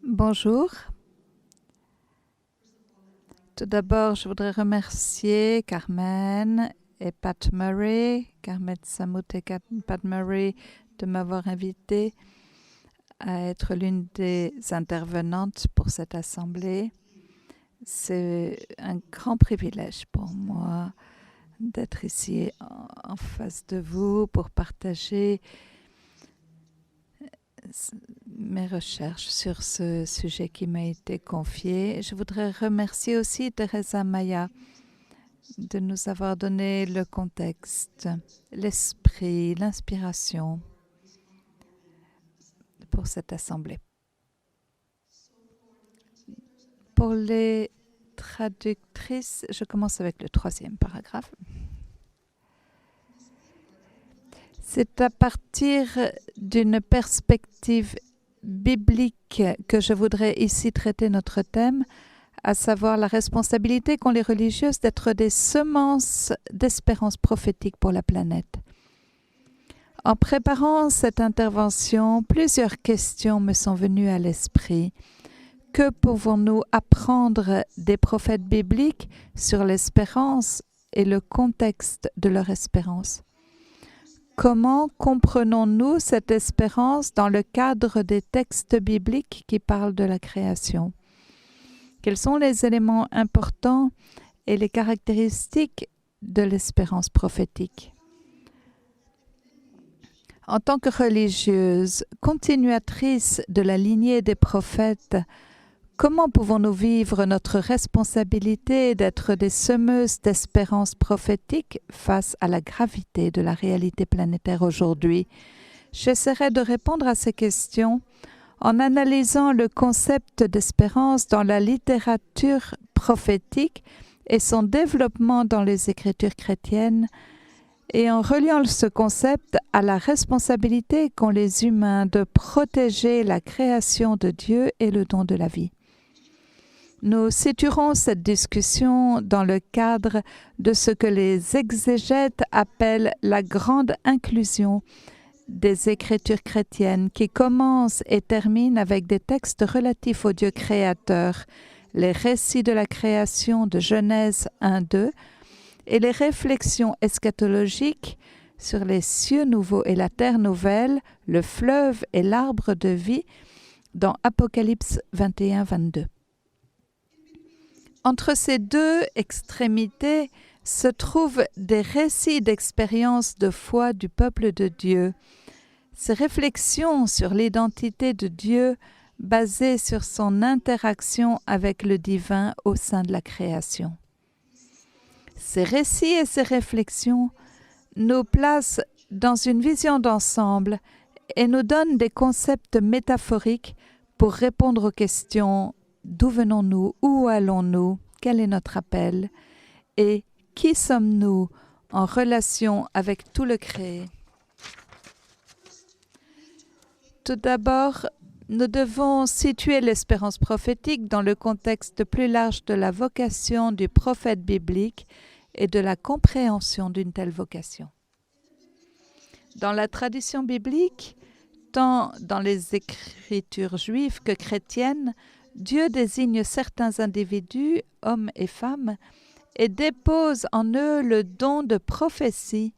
Bonjour. Tout d'abord, je voudrais remercier Carmen et Pat Murray, Carmen Samut et Pat Murray, de m'avoir invité à être l'une des intervenantes pour cette assemblée. C'est un grand privilège pour moi d'être ici en face de vous pour partager mes recherches sur ce sujet qui m'a été confié. Je voudrais remercier aussi Teresa Maya de nous avoir donné le contexte, l'esprit, l'inspiration pour cette assemblée. Pour les traductrices, je commence avec le 3e paragraphe. C'est à partir d'une perspective biblique que je voudrais ici traiter notre thème, à savoir la responsabilité qu'ont les religieuses d'être des semences d'espérance prophétique pour la planète. En préparant cette intervention, plusieurs questions me sont venues à l'esprit. Que pouvons-nous apprendre des prophètes bibliques sur l'espérance et le contexte de leur espérance? Comment comprenons-nous cette espérance dans le cadre des textes bibliques qui parlent de la création? Quels sont les éléments importants et les caractéristiques de l'espérance prophétique? En tant que religieuse, continuatrice de la lignée des prophètes, comment pouvons-nous vivre notre responsabilité d'être des semeuses d'espérance prophétique face à la gravité de la réalité planétaire aujourd'hui? J'essaierai de répondre à ces questions en analysant le concept d'espérance dans la littérature prophétique et son développement dans les Écritures chrétiennes, et en reliant ce concept à la responsabilité qu'ont les humains de protéger la création de Dieu et le don de la vie. Nous situerons cette discussion dans le cadre de ce que les exégètes appellent la grande inclusion des Écritures chrétiennes qui commencent et terminent avec des textes relatifs au Dieu créateur, les récits de la création de Genèse 1-2 et les réflexions eschatologiques sur les cieux nouveaux et la terre nouvelle, le fleuve et l'arbre de vie dans Apocalypse 21-22. Entre ces deux extrémités se trouvent des récits d'expériences de foi du peuple de Dieu. Ces réflexions sur l'identité de Dieu basées sur son interaction avec le divin au sein de la création. Ces récits et ces réflexions nous placent dans une vision d'ensemble et nous donnent des concepts métaphoriques pour répondre aux questions: d'où venons-nous? Où allons-nous? Quel est notre appel? Et qui sommes-nous en relation avec tout le créé? Tout d'abord, nous devons situer l'espérance prophétique dans le contexte plus large de la vocation du prophète biblique et de la compréhension d'une telle vocation. Dans la tradition biblique, tant dans les écritures juives que chrétiennes, Dieu désigne certains individus, hommes et femmes, et dépose en eux le don de prophétie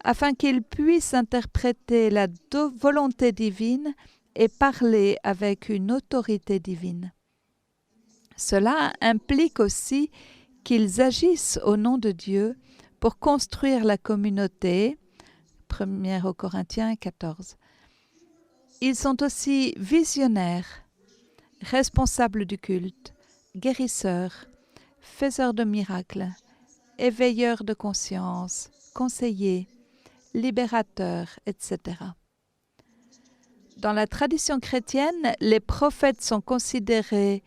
afin qu'ils puissent interpréter la volonté divine et parler avec une autorité divine. Cela implique aussi qu'ils agissent au nom de Dieu pour construire la communauté. 1 Corinthiens 14. Ils sont aussi visionnaires, responsables du culte, guérisseurs, faiseurs de miracles, éveilleurs de conscience, conseillers, libérateurs, etc. Dans la tradition chrétienne, les prophètes sont considérés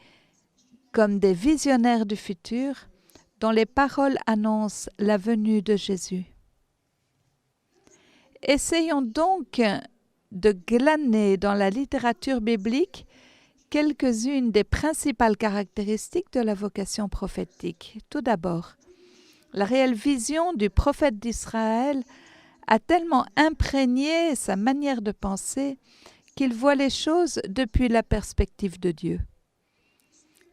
comme des visionnaires du futur dont les paroles annoncent la venue de Jésus. Essayons donc de glaner dans la littérature biblique quelques-unes des principales caractéristiques de la vocation prophétique. Tout d'abord, la réelle vision du prophète d'Israël a tellement imprégné sa manière de penser qu'il voit les choses depuis la perspective de Dieu.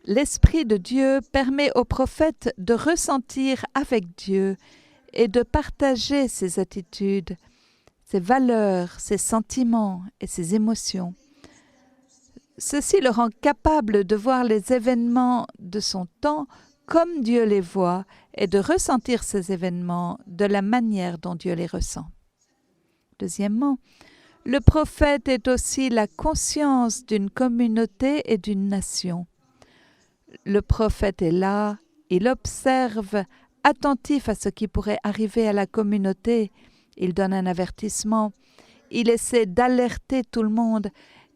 L'Esprit de Dieu permet au prophète de ressentir avec Dieu et de partager ses attitudes, ses valeurs, ses sentiments et ses émotions. Ceci le rend capable de voir les événements de son temps comme Dieu les voit et de ressentir ces événements de la manière dont Dieu les ressent. Deuxièmement, le prophète est aussi la conscience d'une communauté et d'une nation. Le prophète est là, il observe, attentif à ce qui pourrait arriver à la communauté. Il donne un avertissement, il essaie d'alerter tout le monde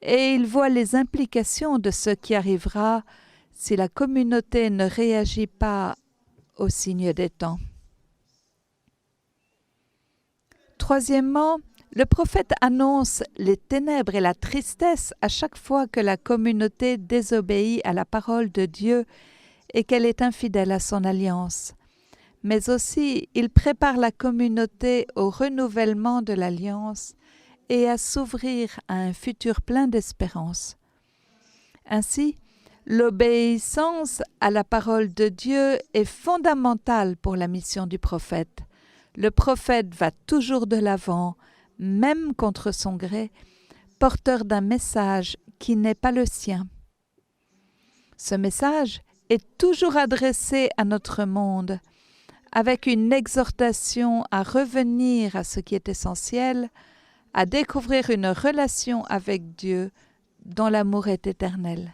et il voit les implications de ce qui arrivera si la communauté ne réagit pas au signe des temps. Troisièmement, le prophète annonce les ténèbres et la tristesse à chaque fois que la communauté désobéit à la parole de Dieu et qu'elle est infidèle à son alliance. Mais aussi, il prépare la communauté au renouvellement de l'alliance et à s'ouvrir à un futur plein d'espérance. Ainsi, l'obéissance à la parole de Dieu est fondamentale pour la mission du prophète. Le prophète va toujours de l'avant, même contre son gré, porteur d'un message qui n'est pas le sien. Ce message est toujours adressé à notre monde, avec une exhortation à revenir à ce qui est essentiel, à découvrir une relation avec Dieu dont l'amour est éternel.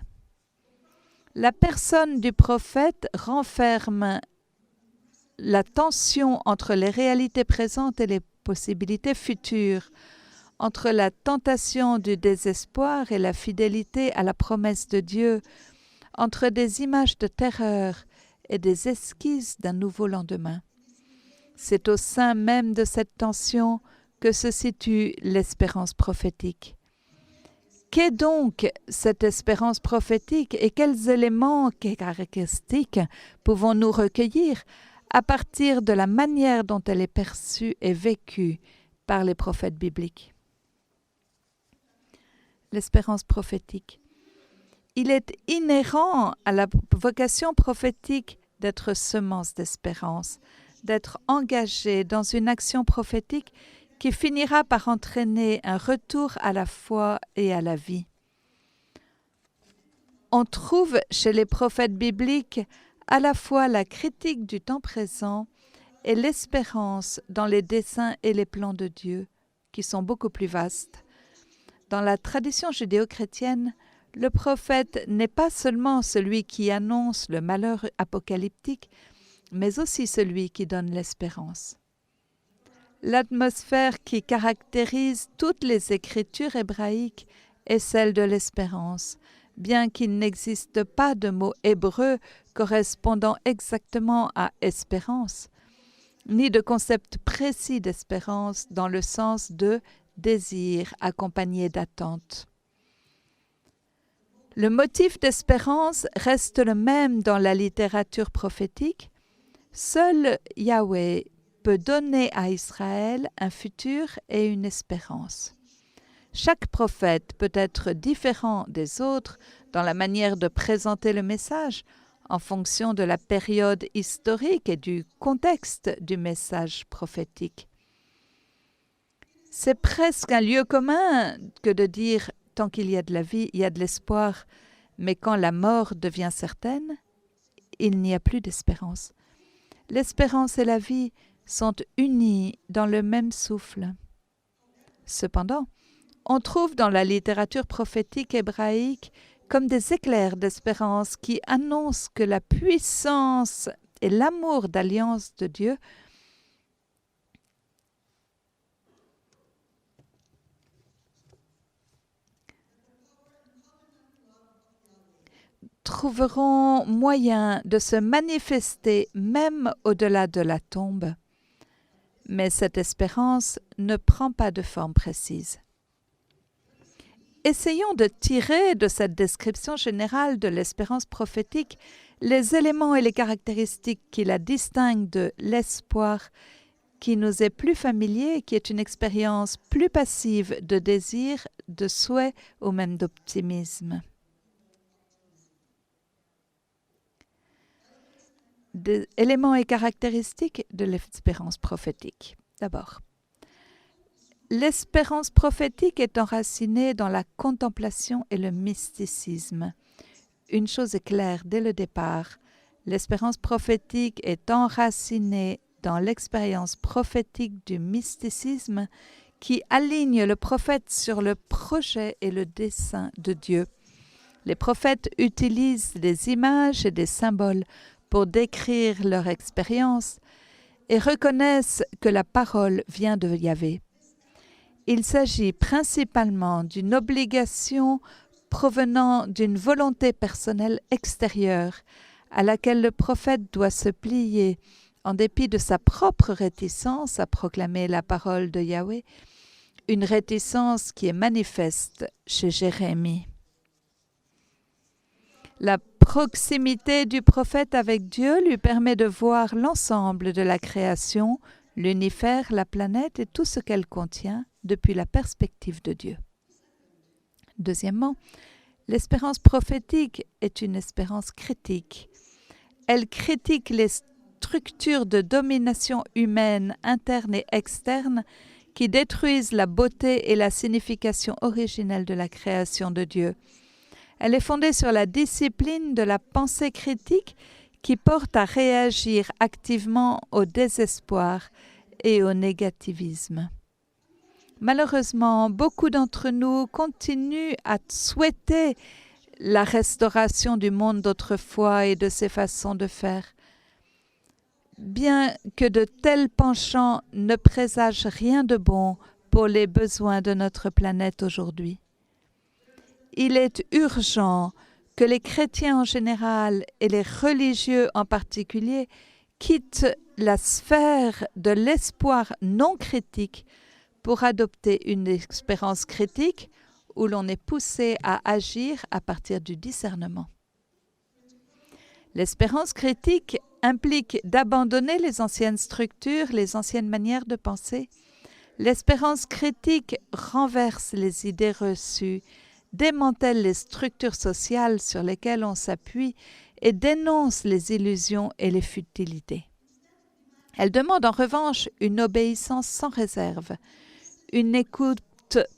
La personne du prophète renferme la tension entre les réalités présentes et les possibilités futures, entre la tentation du désespoir et la fidélité à la promesse de Dieu, entre des images de terreur et des esquisses d'un nouveau lendemain. C'est au sein même de cette tension que se situe l'espérance prophétique. Qu'est donc cette espérance prophétique et quels éléments, quelles caractéristiques pouvons-nous recueillir à partir de la manière dont elle est perçue et vécue par les prophètes bibliques? L'espérance prophétique. Il est inhérent à la vocation prophétique d'être semence d'espérance, d'être engagé dans une action prophétique qui finira par entraîner un retour à la foi et à la vie. On trouve chez les prophètes bibliques à la fois la critique du temps présent et l'espérance dans les desseins et les plans de Dieu, qui sont beaucoup plus vastes. Dans la tradition judéo-chrétienne, le prophète n'est pas seulement celui qui annonce le malheur apocalyptique, mais aussi celui qui donne l'espérance. L'atmosphère qui caractérise toutes les écritures hébraïques est celle de l'espérance, bien qu'il n'existe pas de mot hébreu correspondant exactement à espérance, ni de concept précis d'espérance dans le sens de désir accompagné d'attente. Le motif d'espérance reste le même dans la littérature prophétique. Seul Yahweh peut donner à Israël un futur et une espérance. Chaque prophète peut être différent des autres dans la manière de présenter le message en fonction de la période historique et du contexte du message prophétique. C'est presque un lieu commun que de dire « tant qu'il y a de la vie, il y a de l'espoir », mais quand la mort devient certaine, il n'y a plus d'espérance. L'espérance et la vie sont unies dans le même souffle. Cependant, on trouve dans la littérature prophétique hébraïque comme des éclairs d'espérance qui annoncent que la puissance et l'amour d'alliance de Dieu trouveront moyen de se manifester même au-delà de la tombe. Mais cette espérance ne prend pas de forme précise. Essayons de tirer de cette description générale de l'espérance prophétique les éléments et les caractéristiques qui la distinguent de l'espoir qui nous est plus familier, qui est une expérience plus passive de désir, de souhait ou même d'optimisme. Des éléments et caractéristiques de l'espérance prophétique. D'abord, l'espérance prophétique est enracinée dans la contemplation et le mysticisme. Une chose est claire dès le départ, l'espérance prophétique est enracinée dans l'expérience prophétique du mysticisme qui aligne le prophète sur le projet et le dessein de Dieu. Les prophètes utilisent des images et des symboles pour décrire leur expérience et reconnaissent que la parole vient de Yahvé. Il s'agit principalement d'une obligation provenant d'une volonté personnelle extérieure à laquelle le prophète doit se plier en dépit de sa propre réticence à proclamer la parole de Yahvé, une réticence qui est manifeste chez Jérémie. La proximité du prophète avec Dieu lui permet de voir l'ensemble de la création, l'univers, la planète et tout ce qu'elle contient depuis la perspective de Dieu. Deuxièmement, l'espérance prophétique est une espérance critique. Elle critique les structures de domination humaine interne et externe qui détruisent la beauté et la signification originelle de la création de Dieu. Elle est fondée sur la discipline de la pensée critique qui porte à réagir activement au désespoir et au négativisme. Malheureusement, beaucoup d'entre nous continuent à souhaiter la restauration du monde d'autrefois et de ses façons de faire. Bien que de tels penchants ne présagent rien de bon pour les besoins de notre planète aujourd'hui. Il est urgent que les chrétiens en général et les religieux en particulier quittent la sphère de l'espoir non critique pour adopter une expérience critique où l'on est poussé à agir à partir du discernement. L'espérance critique implique d'abandonner les anciennes structures, les anciennes manières de penser. L'espérance critique renverse les idées reçues, démantèle les structures sociales sur lesquelles on s'appuie et dénonce les illusions et les futilités. Elle demande en revanche une obéissance sans réserve, une écoute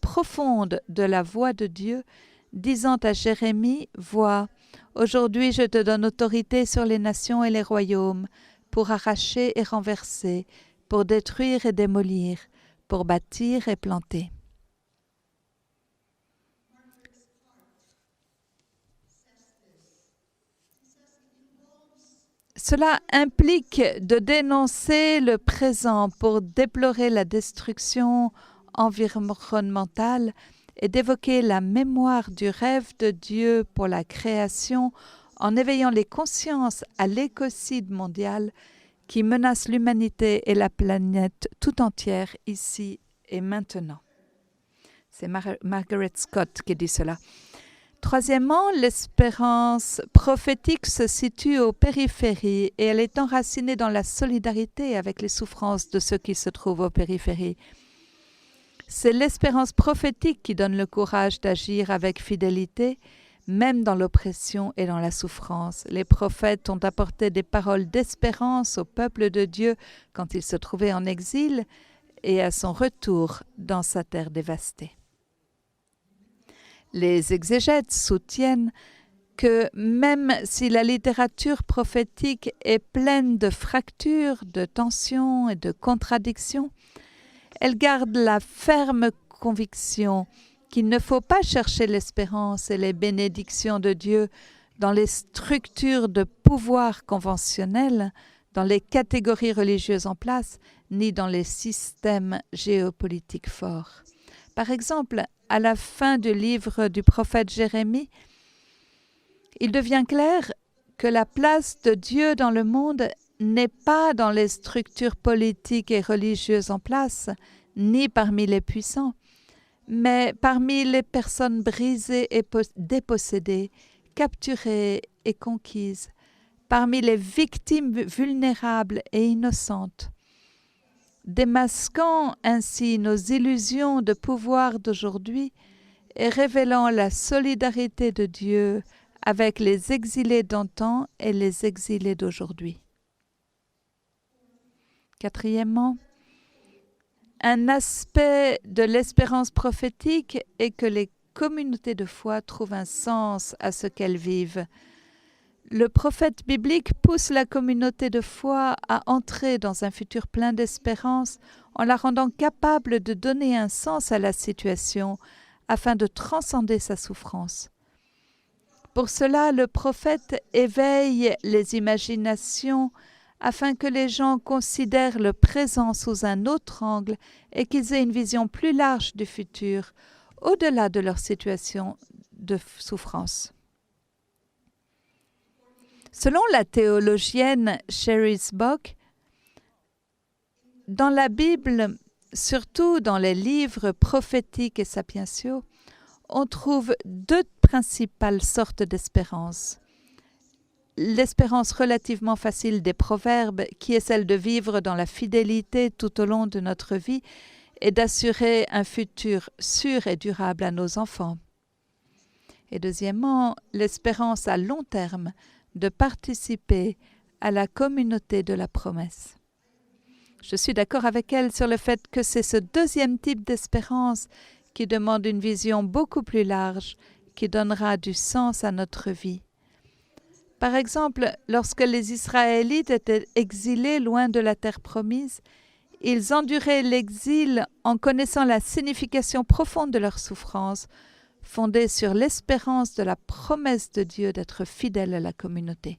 profonde de la voix de Dieu, disant à Jérémie, « Vois, aujourd'hui je te donne autorité sur les nations et les royaumes, pour arracher et renverser, pour détruire et démolir, pour bâtir et planter. » Cela implique de dénoncer le présent pour déplorer la destruction environnementale et d'évoquer la mémoire du rêve de Dieu pour la création en éveillant les consciences à l'écocide mondial qui menace l'humanité et la planète tout entière ici et maintenant. C'est Margaret Scott qui dit cela. Troisièmement, l'espérance prophétique se situe aux périphéries et elle est enracinée dans la solidarité avec les souffrances de ceux qui se trouvent aux périphéries. C'est l'espérance prophétique qui donne le courage d'agir avec fidélité, même dans l'oppression et dans la souffrance. Les prophètes ont apporté des paroles d'espérance au peuple de Dieu quand il se trouvait en exil et à son retour dans sa terre dévastée. Les exégètes soutiennent que même si la littérature prophétique est pleine de fractures, de tensions et de contradictions, elle garde la ferme conviction qu'il ne faut pas chercher l'espérance et les bénédictions de Dieu dans les structures de pouvoir conventionnelles, dans les catégories religieuses en place, ni dans les systèmes géopolitiques forts. Par exemple, à la fin du livre du prophète Jérémie, il devient clair que la place de Dieu dans le monde n'est pas dans les structures politiques et religieuses en place, ni parmi les puissants, mais parmi les personnes brisées et dépossédées, capturées et conquises, parmi les victimes vulnérables et innocentes. démasquant ainsi nos illusions de pouvoir d'aujourd'hui et révélant la solidarité de Dieu avec les exilés d'antan et les exilés d'aujourd'hui. Quatrièmement, un aspect de l'espérance prophétique est que les communautés de foi trouvent un sens à ce qu'elles vivent. Le prophète biblique pousse la communauté de foi à entrer dans un futur plein d'espérance en la rendant capable de donner un sens à la situation afin de transcender sa souffrance. Pour cela, le prophète éveille les imaginations afin que les gens considèrent le présent sous un autre angle et qu'ils aient une vision plus large du futur, au-delà de leur situation de souffrance. Selon la théologienne Cherise Bock, dans la Bible, surtout dans les livres prophétiques et sapientiaux, on trouve deux principales sortes d'espérance. L'espérance relativement facile des proverbes, qui est celle de vivre dans la fidélité tout au long de notre vie et d'assurer un futur sûr et durable à nos enfants. Et deuxièmement, l'espérance à long terme, de participer à la communauté de la promesse. Je suis d'accord avec elle sur le fait que c'est ce deuxième type d'espérance qui demande une vision beaucoup plus large, qui donnera du sens à notre vie. Par exemple, lorsque les Israélites étaient exilés loin de la terre promise, ils enduraient l'exil en connaissant la signification profonde de leur souffrance, fondée sur l'espérance de la promesse de Dieu d'être fidèle à la communauté.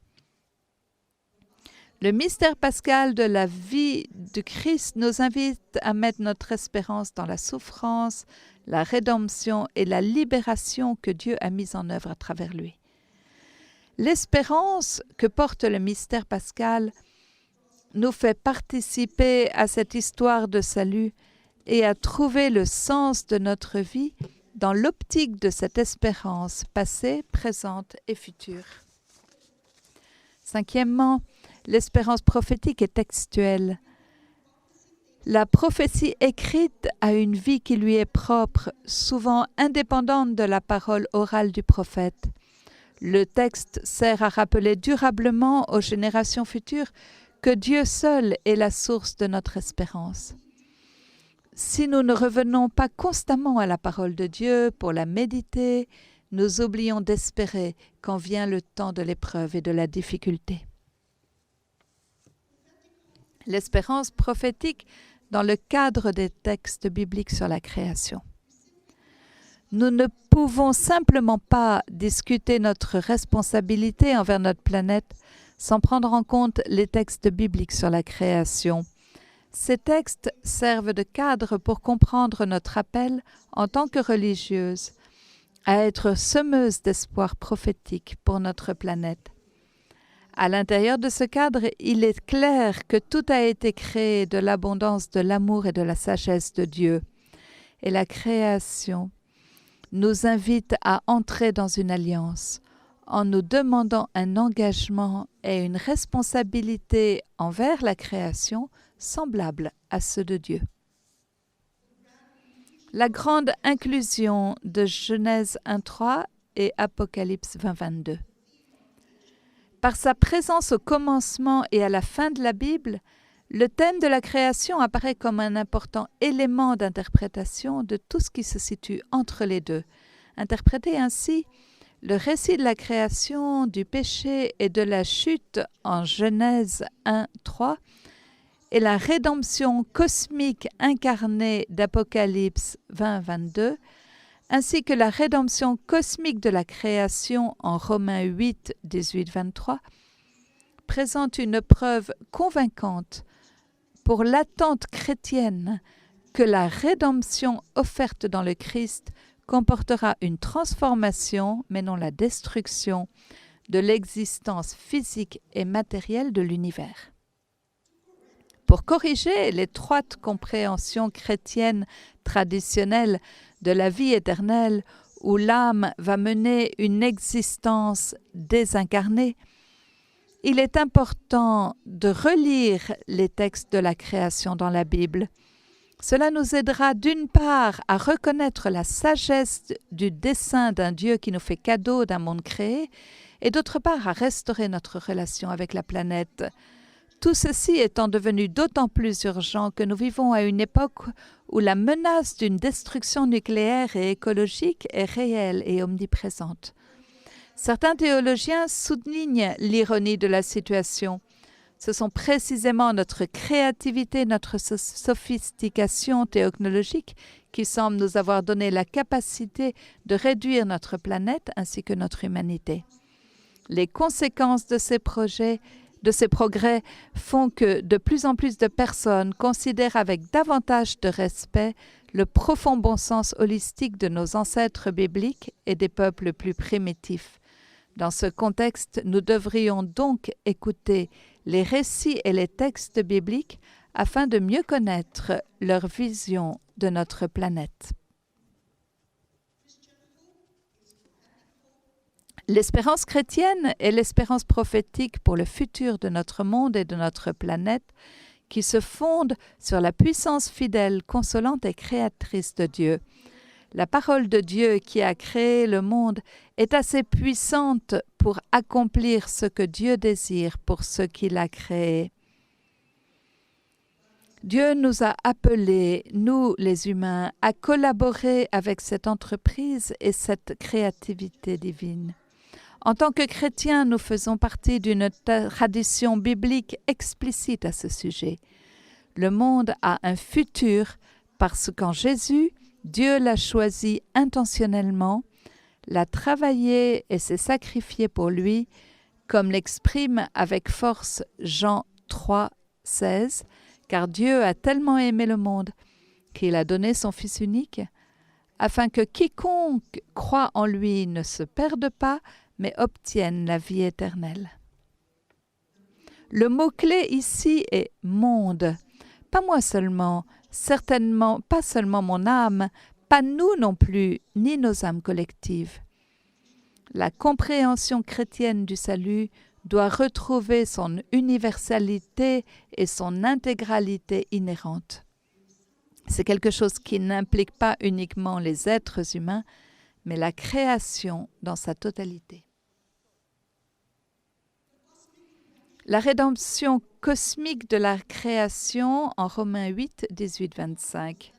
Le mystère pascal de la vie du Christ nous invite à mettre notre espérance dans la souffrance, la rédemption et la libération que Dieu a mise en œuvre à travers lui. L'espérance que porte le mystère pascal nous fait participer à cette histoire de salut et à trouver le sens de notre vie dans l'optique de cette espérance passée, présente et future. Cinquièmement, l'espérance prophétique est textuelle. La prophétie écrite a une vie qui lui est propre, souvent indépendante de la parole orale du prophète. Le texte sert à rappeler durablement aux générations futures que Dieu seul est la source de notre espérance. Si nous ne revenons pas constamment à la parole de Dieu pour la méditer, nous oublions d'espérer quand vient le temps de l'épreuve et de la difficulté. L'espérance prophétique dans le cadre des textes bibliques sur la création. Nous ne pouvons simplement pas discuter notre responsabilité envers notre planète sans prendre en compte les textes bibliques sur la création. Ces textes servent de cadre pour comprendre notre appel en tant que religieuse à être semeuse d'espoir prophétique pour notre planète. À l'intérieur de ce cadre, il est clair que tout a été créé de l'abondance de l'amour et de la sagesse de Dieu. Et la création nous invite à entrer dans une alliance en nous demandant un engagement et une responsabilité envers la création semblable à ceux de Dieu. La grande inclusion de Genèse 1:3 et Apocalypse 20:22. Par sa présence au commencement et à la fin de la Bible, le thème de la création apparaît comme un important élément d'interprétation de tout ce qui se situe entre les deux. Interprété ainsi, le récit de la création, du péché et de la chute en Genèse 1:3 et la rédemption cosmique incarnée d'Apocalypse 20:22, ainsi que la rédemption cosmique de la création en Romains 8, 18, 23, présente une preuve convaincante pour l'attente chrétienne que la rédemption offerte dans le Christ comportera une transformation, mais non la destruction, de l'existence physique et matérielle de l'univers. Pour corriger l'étroite compréhension chrétienne traditionnelle de la vie éternelle où l'âme va mener une existence désincarnée, il est important de relire les textes de la création dans la Bible. Cela nous aidera d'une part à reconnaître la sagesse du dessein d'un Dieu qui nous fait cadeau d'un monde créé et d'autre part à restaurer notre relation avec la planète. Tout ceci étant devenu d'autant plus urgent que nous vivons à une époque où la menace d'une destruction nucléaire et écologique est réelle et omniprésente. Certains théologiens soulignent l'ironie de la situation. Ce sont précisément notre créativité, notre sophistication technologique qui semblent nous avoir donné la capacité de réduire notre planète ainsi que notre humanité. Les conséquences de ces progrès font que de plus en plus de personnes considèrent avec davantage de respect le profond bon sens holistique de nos ancêtres bibliques et des peuples plus primitifs. Dans ce contexte, nous devrions donc écouter les récits et les textes bibliques afin de mieux connaître leur vision de notre planète. L'espérance chrétienne est l'espérance prophétique pour le futur de notre monde et de notre planète qui se fonde sur la puissance fidèle, consolante et créatrice de Dieu. La parole de Dieu qui a créé le monde est assez puissante pour accomplir ce que Dieu désire pour ce qu'il a créé. Dieu nous a appelés, nous les humains, à collaborer avec cette entreprise et cette créativité divine. En tant que chrétiens, nous faisons partie d'une tradition biblique explicite à ce sujet. Le monde a un futur parce qu'en Jésus, Dieu l'a choisi intentionnellement, l'a travaillé et s'est sacrifié pour lui, comme l'exprime avec force Jean 3, 16, car Dieu a tellement aimé le monde qu'il a donné son Fils unique, afin que quiconque croit en lui ne se perde pas, mais obtienne la vie éternelle. Le mot-clé ici est « monde ». Pas moi seulement, certainement pas seulement mon âme, pas nous non plus, ni nos âmes collectives. La compréhension chrétienne du salut doit retrouver son universalité et son intégralité inhérente. C'est quelque chose qui n'implique pas uniquement les êtres humains, mais la création dans sa totalité. La rédemption cosmique de la création en Romains 8, 18-25.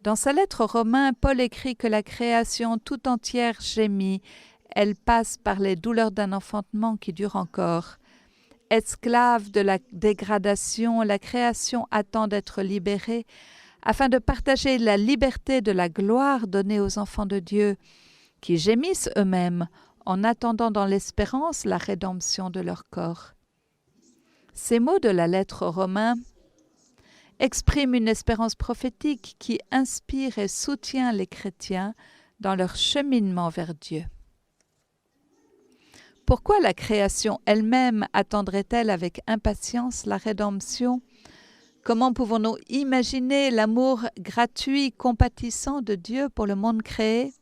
Dans sa lettre aux Romains, Paul écrit que la création tout entière gémit. Elle passe par les douleurs d'un enfantement qui dure encore. Esclave de la dégradation, la création attend d'être libérée afin de partager la liberté de la gloire donnée aux enfants de Dieu, qui gémissent eux-mêmes en attendant dans l'espérance la rédemption de leur corps. Ces mots de la lettre aux Romains expriment une espérance prophétique qui inspire et soutient les chrétiens dans leur cheminement vers Dieu. Pourquoi la création elle-même attendrait-elle avec impatience la rédemption? Comment pouvons-nous imaginer l'amour gratuit, compatissant de Dieu pour le monde créé?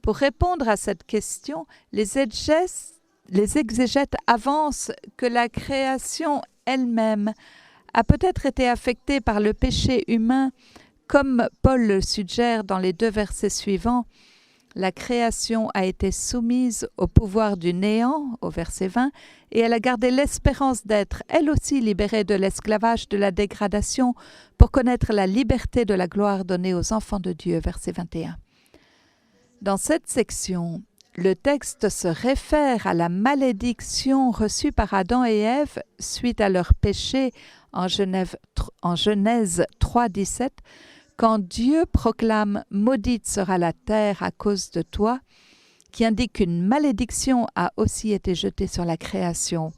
Pour répondre à cette question, les exégètes avancent que la création elle-même a peut-être été affectée par le péché humain, comme Paul le suggère dans les 2 versets suivants. La création a été soumise au pouvoir du néant, au verset 20, et elle a gardé l'espérance d'être, elle aussi, libérée de l'esclavage de la dégradation pour connaître la liberté de la gloire donnée aux enfants de Dieu, verset 21. Dans cette section, le texte se réfère à la malédiction reçue par Adam et Ève suite à leur péché en Genèse 3, 17, quand Dieu proclame « Maudite sera la terre à cause de toi », qui indique qu'une malédiction a aussi été jetée sur la création.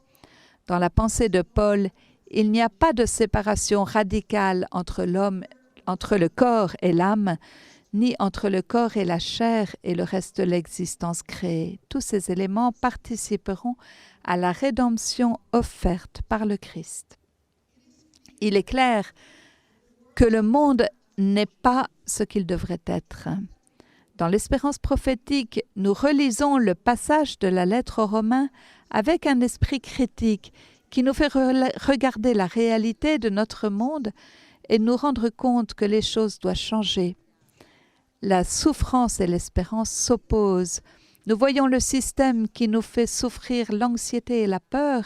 Dans la pensée de Paul, il n'y a pas de séparation radicale entre le corps et l'âme, ni entre le corps et la chair et le reste de l'existence créée. Tous ces éléments participeront à la rédemption offerte par le Christ. Il est clair que le monde n'est pas ce qu'il devrait être. Dans l'espérance prophétique, nous relisons le passage de la lettre aux Romains avec un esprit critique qui nous fait regarder la réalité de notre monde et nous rendre compte que les choses doivent changer. La souffrance et l'espérance s'opposent. Nous voyons le système qui nous fait souffrir l'anxiété et la peur,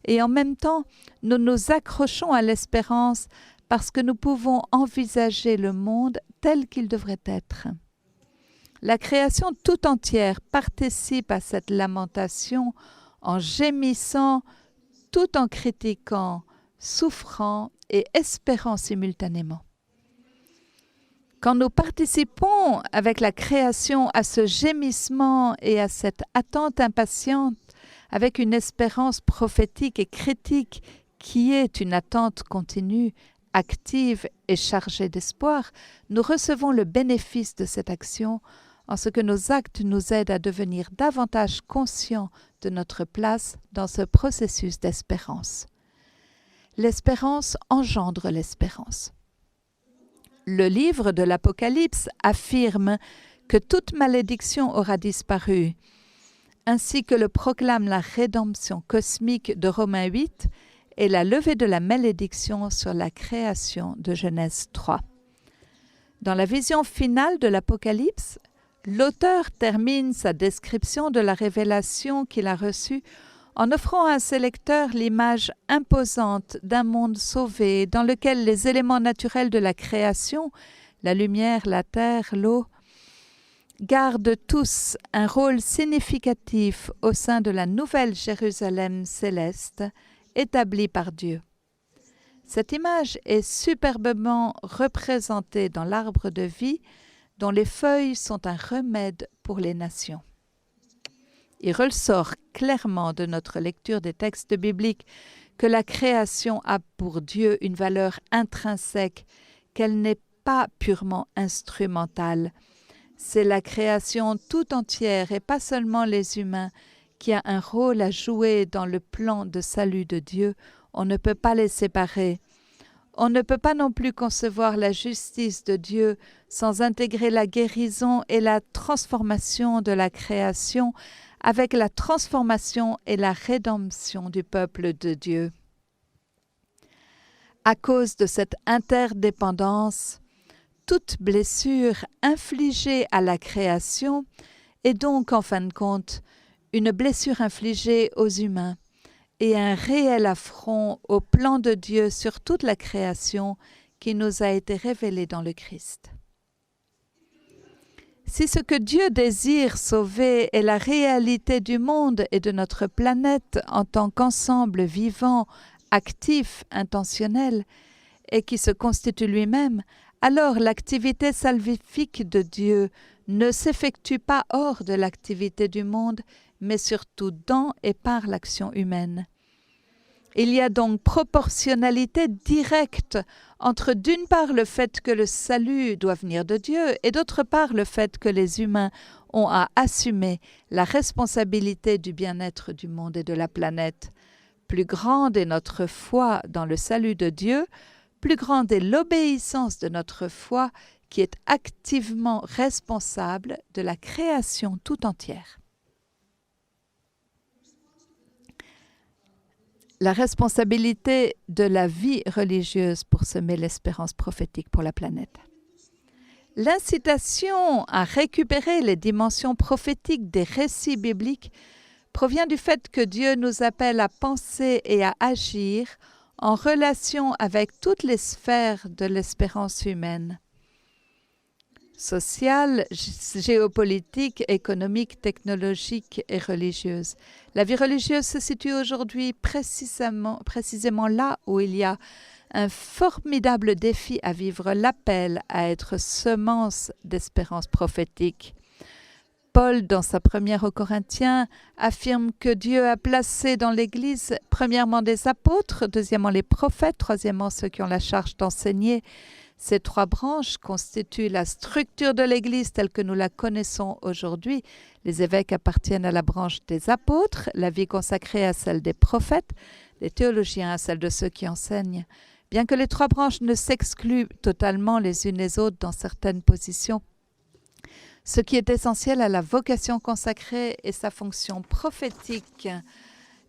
et en même temps, nous nous accrochons à l'espérance parce que nous pouvons envisager le monde tel qu'il devrait être. La création tout entière participe à cette lamentation en gémissant, tout en critiquant, souffrant et espérant simultanément. Quand nous participons avec la création à ce gémissement et à cette attente impatiente, avec une espérance prophétique et critique qui est une attente continue, active et chargée d'espoir, nous recevons le bénéfice de cette action en ce que nos actes nous aident à devenir davantage conscients de notre place dans ce processus d'espérance. L'espérance engendre l'espérance. Le livre de l'Apocalypse affirme que toute malédiction aura disparu, ainsi que le proclame la rédemption cosmique de Romains 8 et la levée de la malédiction sur la création de Genèse 3. Dans la vision finale de l'Apocalypse, l'auteur termine sa description de la révélation qu'il a reçue en offrant à ses lecteurs l'image imposante d'un monde sauvé dans lequel les éléments naturels de la création, la lumière, la terre, l'eau, gardent tous un rôle significatif au sein de la nouvelle Jérusalem céleste établie par Dieu. Cette image est superbement représentée dans l'arbre de vie dont les feuilles sont un remède pour les nations. Il ressort clairement de notre lecture des textes bibliques que la création a pour Dieu une valeur intrinsèque, qu'elle n'est pas purement instrumentale. C'est la création tout entière et pas seulement les humains qui a un rôle à jouer dans le plan de salut de Dieu. On ne peut pas les séparer. On ne peut pas non plus concevoir la justice de Dieu sans intégrer la guérison et la transformation de la création avec la transformation et la rédemption du peuple de Dieu. À cause de cette interdépendance, toute blessure infligée à la création est donc en fin de compte une blessure infligée aux humains et un réel affront au plan de Dieu sur toute la création qui nous a été révélé dans le Christ. Si ce que Dieu désire sauver est la réalité du monde et de notre planète en tant qu'ensemble vivant, actif, intentionnel, et qui se constitue lui-même, alors l'activité salvifique de Dieu ne s'effectue pas hors de l'activité du monde, mais surtout dans et par l'action humaine. Il y a donc proportionnalité directe entre d'une part le fait que le salut doit venir de Dieu et d'autre part le fait que les humains ont à assumer la responsabilité du bien-être du monde et de la planète. Plus grande est notre foi dans le salut de Dieu, plus grande est l'obéissance de notre foi qui est activement responsable de la création tout entière. La responsabilité de la vie religieuse pour semer l'espérance prophétique pour la planète. L'incitation à récupérer les dimensions prophétiques des récits bibliques provient du fait que Dieu nous appelle à penser et à agir en relation avec toutes les sphères de l'espérance humaine. Sociale, géopolitique, économique, technologique et religieuse. La vie religieuse se situe aujourd'hui précisément là où il y a un formidable défi à vivre l'appel à être semence d'espérance prophétique. Paul, dans sa première aux Corinthiens, affirme que Dieu a placé dans l'Église, premièrement des apôtres, deuxièmement les prophètes, troisièmement ceux qui ont la charge d'enseigner. Ces trois branches constituent la structure de l'Église telle que nous la connaissons aujourd'hui. Les évêques appartiennent à la branche des apôtres, la vie consacrée à celle des prophètes, les théologiens à celle de ceux qui enseignent. Bien que les trois branches ne s'excluent totalement les unes les autres dans certaines positions, Ce qui est essentiel à la vocation consacrée et sa fonction prophétique,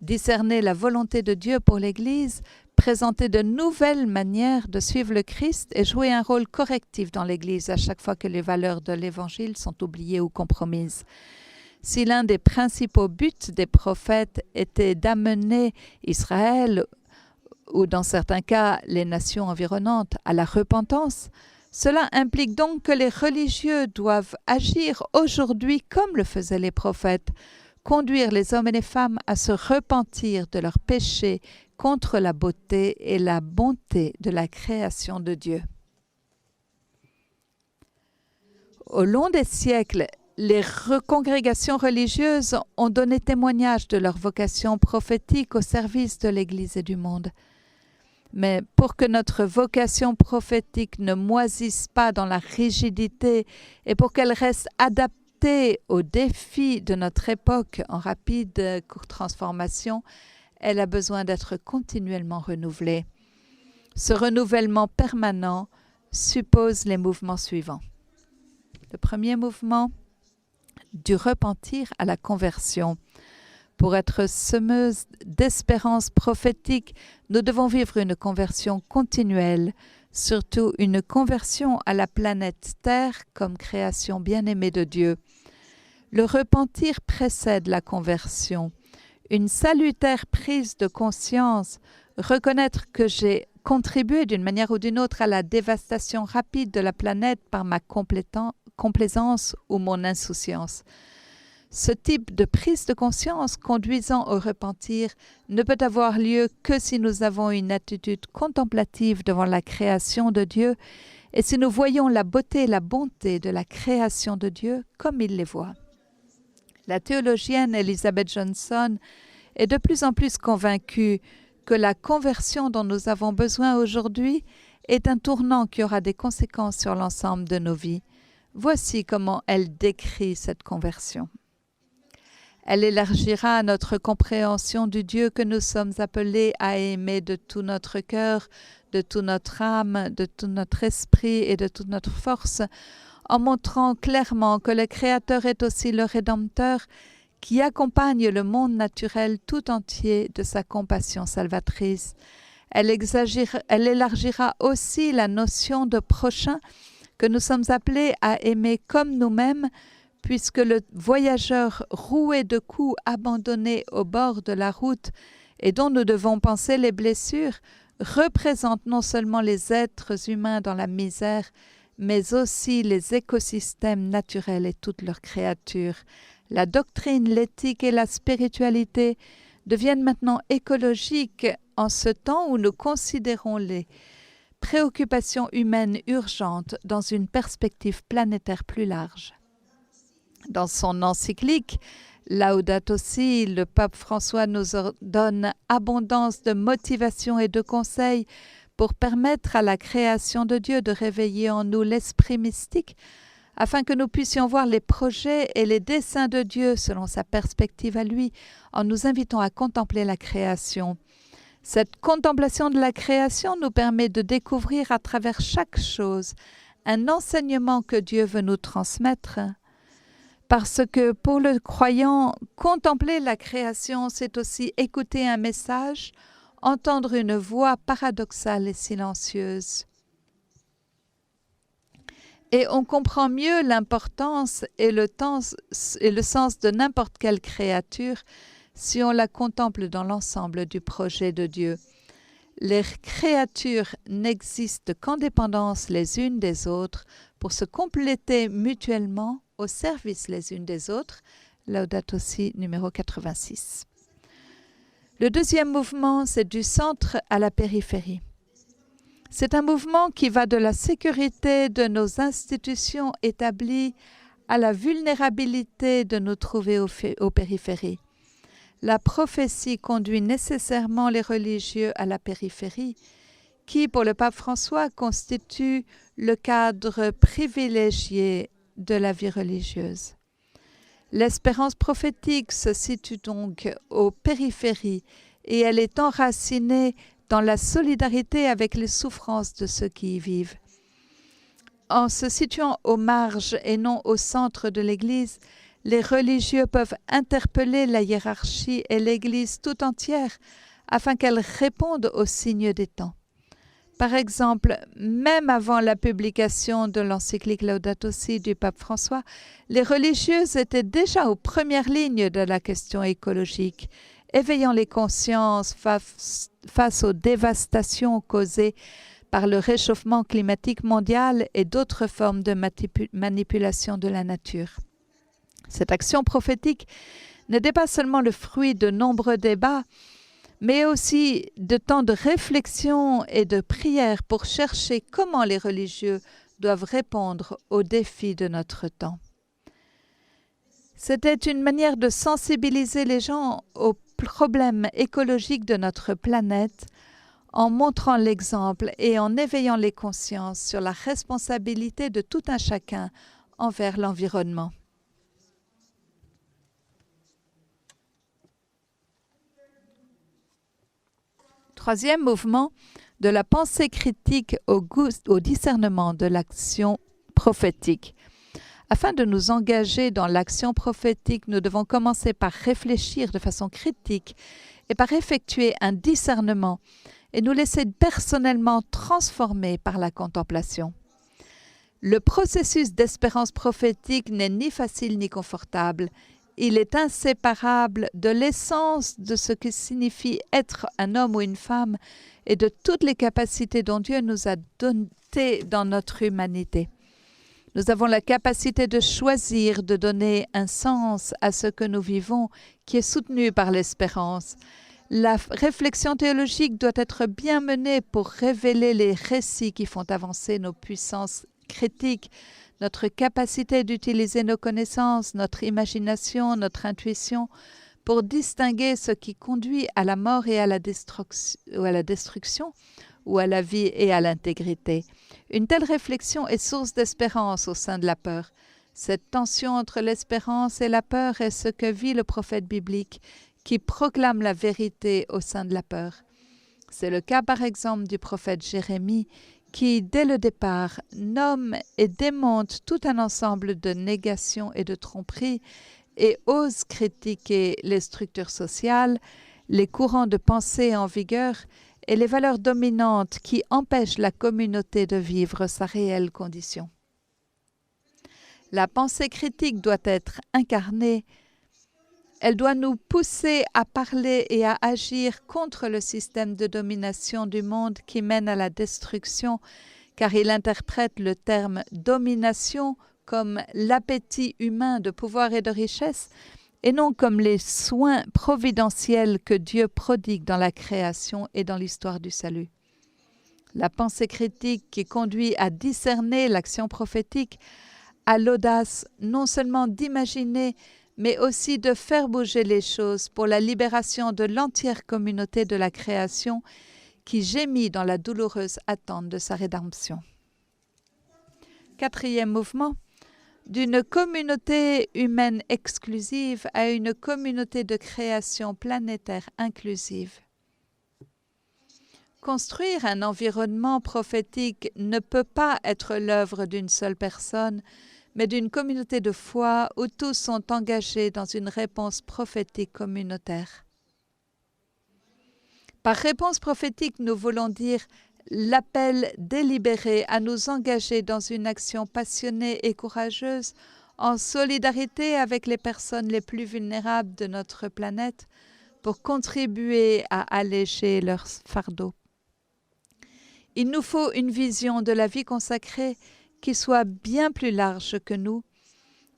discerner la volonté de Dieu pour l'Église, présenter de nouvelles manières de suivre le Christ et jouer un rôle correctif dans l'Église à chaque fois que les valeurs de l'Évangile sont oubliées ou compromises. Si l'un des principaux buts des prophètes était d'amener Israël, ou dans certains cas les nations environnantes, à la repentance, cela implique donc que les religieux doivent agir aujourd'hui comme le faisaient les prophètes, conduire les hommes et les femmes à se repentir de leurs péchés contre la beauté et la bonté de la création de Dieu. Au long des siècles, les congrégations religieuses ont donné témoignage de leur vocation prophétique au service de l'Église et du monde. Mais pour que notre vocation prophétique ne moisisse pas dans la rigidité et pour qu'elle reste adaptée aux défis de notre époque en rapide transformation, elle a besoin d'être continuellement renouvelée. Ce renouvellement permanent suppose les mouvements suivants. Le premier mouvement, du repentir à la conversion. Pour être semeuse d'espérance prophétique, nous devons vivre une conversion continuelle, surtout une conversion à la planète Terre comme création bien-aimée de Dieu. Le repentir précède la conversion. Une salutaire prise de conscience, reconnaître que j'ai contribué d'une manière ou d'une autre à la dévastation rapide de la planète par ma complaisance ou mon insouciance. Ce type de prise de conscience conduisant au repentir ne peut avoir lieu que si nous avons une attitude contemplative devant la création de Dieu et si nous voyons la beauté et la bonté de la création de Dieu comme il les voit. La théologienne Elizabeth Johnson est de plus en plus convaincue que la conversion dont nous avons besoin aujourd'hui est un tournant qui aura des conséquences sur l'ensemble de nos vies. Voici comment elle décrit cette conversion. Elle élargira notre compréhension du Dieu que nous sommes appelés à aimer de tout notre cœur, de toute notre âme, de tout notre esprit et de toute notre force, en montrant clairement que le Créateur est aussi le Rédempteur qui accompagne le monde naturel tout entier de sa compassion salvatrice. Elle élargira aussi la notion de prochain que nous sommes appelés à aimer comme nous-mêmes, puisque le voyageur roué de coups abandonné au bord de la route et dont nous devons penser les blessures représente non seulement les êtres humains dans la misère, mais aussi les écosystèmes naturels et toutes leurs créatures. La doctrine, l'éthique et la spiritualité deviennent maintenant écologiques en ce temps où nous considérons les préoccupations humaines urgentes dans une perspective planétaire plus large. Dans son encyclique Laudato Si, le pape François nous donne abondance de motivation et de conseils pour permettre à la création de Dieu de réveiller en nous l'esprit mystique afin que nous puissions voir les projets et les desseins de Dieu selon sa perspective à lui, en nous invitant à contempler la création. Cette contemplation de la création nous permet de découvrir à travers chaque chose un enseignement que Dieu veut nous transmettre. Parce que pour le croyant, contempler la création, c'est aussi écouter un message, entendre une voix paradoxale et silencieuse. Et on comprend mieux l'importance et le sens de n'importe quelle créature si on la contemple dans l'ensemble du projet de Dieu. Les créatures n'existent qu'en dépendance les unes des autres pour se compléter mutuellement au service les unes des autres. Laudato Si numéro 86. Le deuxième mouvement, c'est du centre à la périphérie. C'est un mouvement qui va de la sécurité de nos institutions établies à la vulnérabilité de nous trouver aux périphéries. La prophétie conduit nécessairement les religieux à la périphérie, qui, pour le pape François, constitue le cadre privilégié de la vie religieuse. L'espérance prophétique se situe donc aux périphéries et elle est enracinée dans la solidarité avec les souffrances de ceux qui y vivent. En se situant aux marges et non au centre de l'Église, les religieux peuvent interpeller la hiérarchie et l'Église tout entière afin qu'elle réponde aux signes des temps. Par exemple, même avant la publication de l'encyclique Laudato Si du pape François, les religieuses étaient déjà aux premières lignes de la question écologique, éveillant les consciences face aux dévastations causées par le réchauffement climatique mondial et d'autres formes de manipulation de la nature. Cette action prophétique n'était pas seulement le fruit de nombreux débats, mais aussi de temps de réflexion et de prière pour chercher comment les religieux doivent répondre aux défis de notre temps. C'était une manière de sensibiliser les gens aux problèmes écologiques de notre planète en montrant l'exemple et en éveillant les consciences sur la responsabilité de tout un chacun envers l'environnement. Troisième mouvement, de la pensée critique au discernement de l'action prophétique. Afin de nous engager dans l'action prophétique, nous devons commencer par réfléchir de façon critique et par effectuer un discernement et nous laisser personnellement transformer par la contemplation. Le processus d'espérance prophétique n'est ni facile ni confortable. Il est inséparable de l'essence de ce que signifie être un homme ou une femme et de toutes les capacités dont Dieu nous a dotées dans notre humanité. Nous avons la capacité de choisir, de donner un sens à ce que nous vivons qui est soutenu par l'espérance. La réflexion théologique doit être bien menée pour révéler les récits qui font avancer nos puissances critiques, notre capacité d'utiliser nos connaissances, notre imagination, notre intuition, pour distinguer ce qui conduit à la mort et à la destruction, ou à la vie et à l'intégrité. Une telle réflexion est source d'espérance au sein de la peur. Cette tension entre l'espérance et la peur est ce que vit le prophète biblique qui proclame la vérité au sein de la peur. C'est le cas par exemple du prophète Jérémie qui, dès le départ, nomme et démonte tout un ensemble de négations et de tromperies et ose critiquer les structures sociales, les courants de pensée en vigueur et les valeurs dominantes qui empêchent la communauté de vivre sa réelle condition. La pensée critique doit être incarnée. Elle doit nous pousser à parler et à agir contre le système de domination du monde qui mène à la destruction, car il interprète le terme « domination » comme l'appétit humain de pouvoir et de richesse, et non comme les soins providentiels que Dieu prodigue dans la création et dans l'histoire du salut. La pensée critique qui conduit à discerner l'action prophétique a l'audace non seulement d'imaginer, mais aussi de faire bouger les choses pour la libération de l'entière communauté de la création qui gémit dans la douloureuse attente de sa rédemption. Quatrième mouvement, d'une communauté humaine exclusive à une communauté de création planétaire inclusive. Construire un environnement prophétique ne peut pas être l'œuvre d'une seule personne, mais d'une communauté de foi où tous sont engagés dans une réponse prophétique communautaire. Par réponse prophétique, nous voulons dire l'appel délibéré à nous engager dans une action passionnée et courageuse en solidarité avec les personnes les plus vulnérables de notre planète pour contribuer à alléger leur fardeau. Il nous faut une vision de la vie consacrée qui soit bien plus large que nous,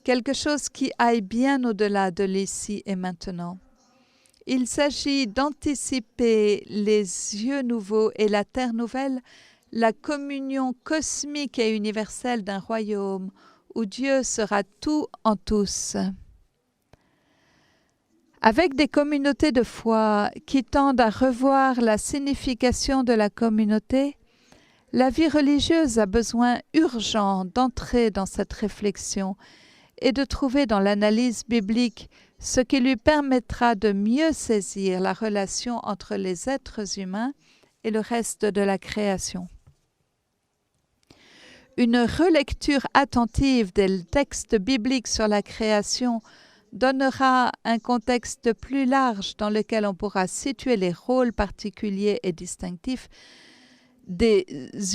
quelque chose qui aille bien au-delà de l'ici et maintenant. Il s'agit d'anticiper les cieux nouveaux et la terre nouvelle, la communion cosmique et universelle d'un royaume où Dieu sera tout en tous. Avec des communautés de foi qui tendent à revoir la signification de la communauté, la vie religieuse a besoin urgent d'entrer dans cette réflexion et de trouver dans l'analyse biblique ce qui lui permettra de mieux saisir la relation entre les êtres humains et le reste de la création. Une relecture attentive des textes bibliques sur la création donnera un contexte plus large dans lequel on pourra situer les rôles particuliers et distinctifs des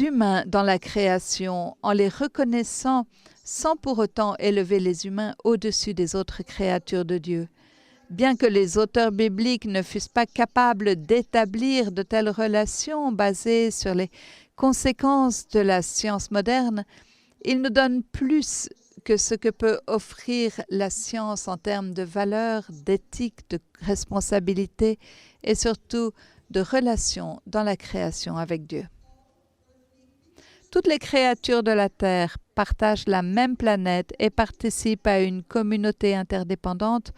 humains dans la création en les reconnaissant sans pour autant élever les humains au-dessus des autres créatures de Dieu. Bien que les auteurs bibliques ne fussent pas capables d'établir de telles relations basées sur les conséquences de la science moderne, ils nous donnent plus que ce que peut offrir la science en termes de valeurs, d'éthique, de responsabilité et surtout de relations dans la création avec Dieu. Toutes les créatures de la Terre partagent la même planète et participent à une communauté interdépendante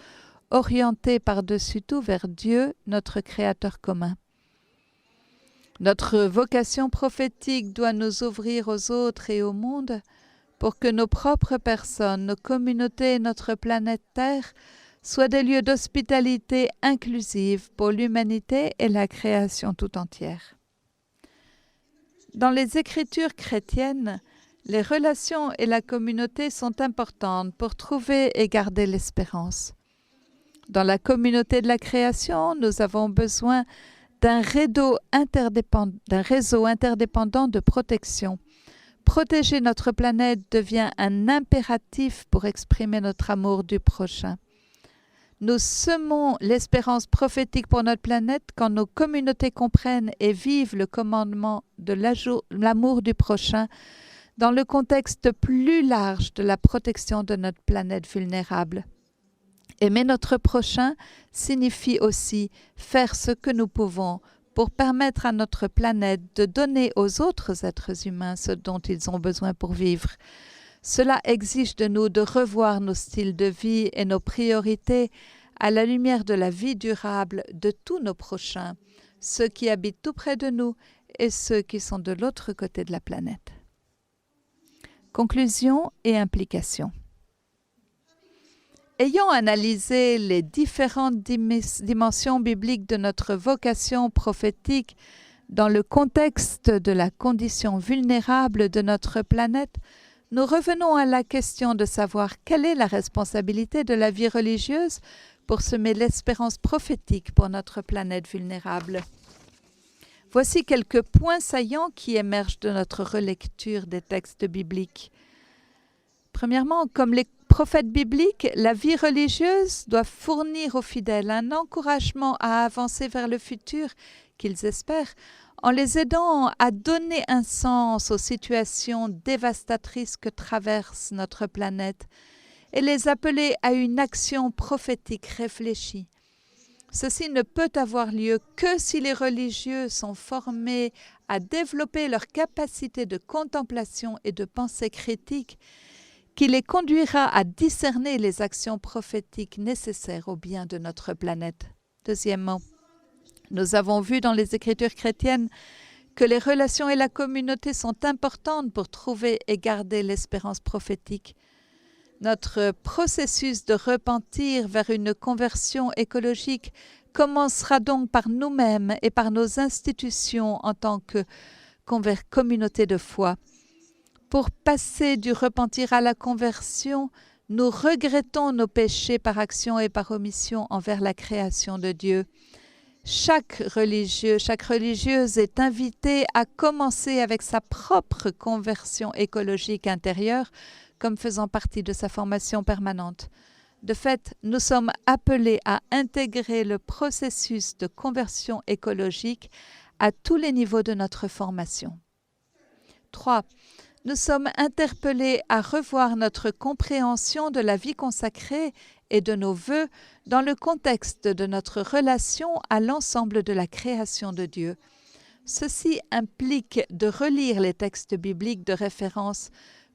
orientée par-dessus tout vers Dieu, notre Créateur commun. Notre vocation prophétique doit nous ouvrir aux autres et au monde pour que nos propres personnes, nos communautés et notre planète Terre soient des lieux d'hospitalité inclusive pour l'humanité et la création tout entière. Dans les Écritures chrétiennes, les relations et la communauté sont importantes pour trouver et garder l'espérance. Dans la communauté de la création, nous avons besoin d'un réseau interdépendant de protection. Protéger notre planète devient un impératif pour exprimer notre amour du prochain. Nous semons l'espérance prophétique pour notre planète quand nos communautés comprennent et vivent le commandement de l'amour du prochain dans le contexte plus large de la protection de notre planète vulnérable. Aimer notre prochain signifie aussi faire ce que nous pouvons pour permettre à notre planète de donner aux autres êtres humains ce dont ils ont besoin pour vivre. Cela exige de nous de revoir nos styles de vie et nos priorités à la lumière de la vie durable de tous nos prochains, ceux qui habitent tout près de nous et ceux qui sont de l'autre côté de la planète. Conclusion et implication. Ayant analysé les différentes dimensions bibliques de notre vocation prophétique dans le contexte de la condition vulnérable de notre planète, nous revenons à la question de savoir quelle est la responsabilité de la vie religieuse pour semer l'espérance prophétique pour notre planète vulnérable. Voici quelques points saillants qui émergent de notre relecture des textes bibliques. Premièrement, comme les prophètes bibliques, la vie religieuse doit fournir aux fidèles un encouragement à avancer vers le futur qu'ils espèrent, en les aidant à donner un sens aux situations dévastatrices que traverse notre planète et les appeler à une action prophétique réfléchie. Ceci ne peut avoir lieu que si les religieux sont formés à développer leur capacité de contemplation et de pensée critique qui les conduira à discerner les actions prophétiques nécessaires au bien de notre planète. Deuxièmement, nous avons vu dans les Écritures chrétiennes que les relations et la communauté sont importantes pour trouver et garder l'espérance prophétique. Notre processus de repentir vers une conversion écologique commencera donc par nous-mêmes et par nos institutions en tant que communauté de foi. Pour passer du repentir à la conversion, nous regrettons nos péchés par action et par omission envers la création de Dieu. Chaque religieux, chaque religieuse est invitée à commencer avec sa propre conversion écologique intérieure, comme faisant partie de sa formation permanente. De fait, nous sommes appelés à intégrer le processus de conversion écologique à tous les niveaux de notre formation. 3. Nous sommes interpellés à revoir notre compréhension de la vie consacrée et de nos vœux dans le contexte de notre relation à l'ensemble de la création de Dieu. Ceci implique de relire les textes bibliques de référence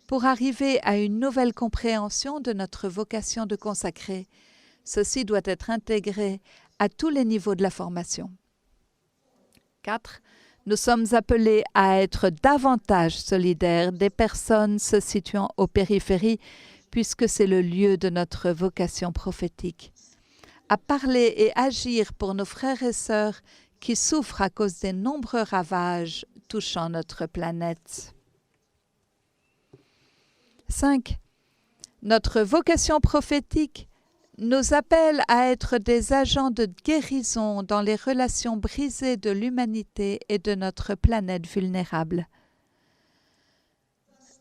pour arriver à une nouvelle compréhension de notre vocation de consacrer. Ceci doit être intégré à tous les niveaux de la formation. 4. Nous sommes appelés à être davantage solidaires des personnes se situant aux périphéries, puisque c'est le lieu de notre vocation prophétique. À parler et agir pour nos frères et sœurs qui souffrent à cause des nombreux ravages touchant notre planète. 5. Notre vocation prophétique nous appelle à être des agents de guérison dans les relations brisées de l'humanité et de notre planète vulnérable.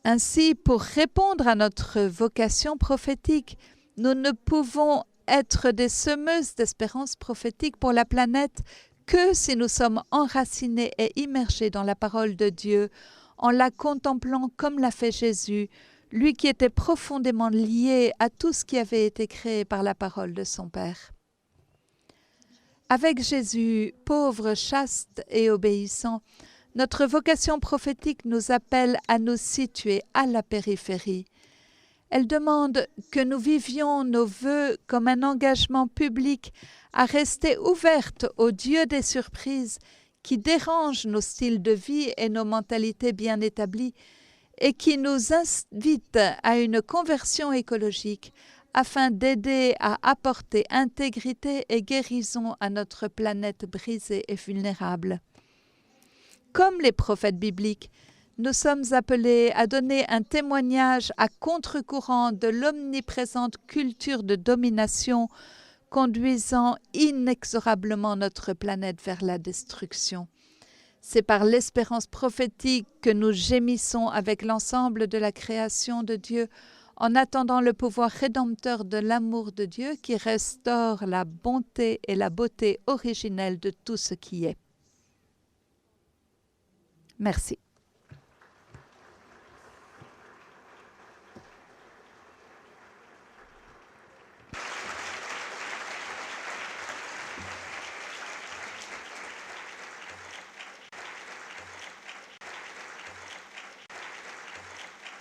Ainsi, pour répondre à notre vocation prophétique, nous ne pouvons être des semeuses d'espérance prophétique pour la planète que si nous sommes enracinés et immergés dans la parole de Dieu, en la contemplant comme l'a fait Jésus, lui qui était profondément lié à tout ce qui avait été créé par la parole de son Père. Avec Jésus, pauvre, chaste et obéissant, notre vocation prophétique nous appelle à nous situer à la périphérie. Elle demande que nous vivions nos vœux comme un engagement public à rester ouvertes au Dieu des surprises qui dérange nos styles de vie et nos mentalités bien établies et qui nous invite à une conversion écologique afin d'aider à apporter intégrité et guérison à notre planète brisée et vulnérable. Comme les prophètes bibliques, nous sommes appelés à donner un témoignage à contre-courant de l'omniprésente culture de domination conduisant inexorablement notre planète vers la destruction. C'est par l'espérance prophétique que nous gémissons avec l'ensemble de la création de Dieu en attendant le pouvoir rédempteur de l'amour de Dieu qui restaure la bonté et la beauté originelle de tout ce qui est. Merci.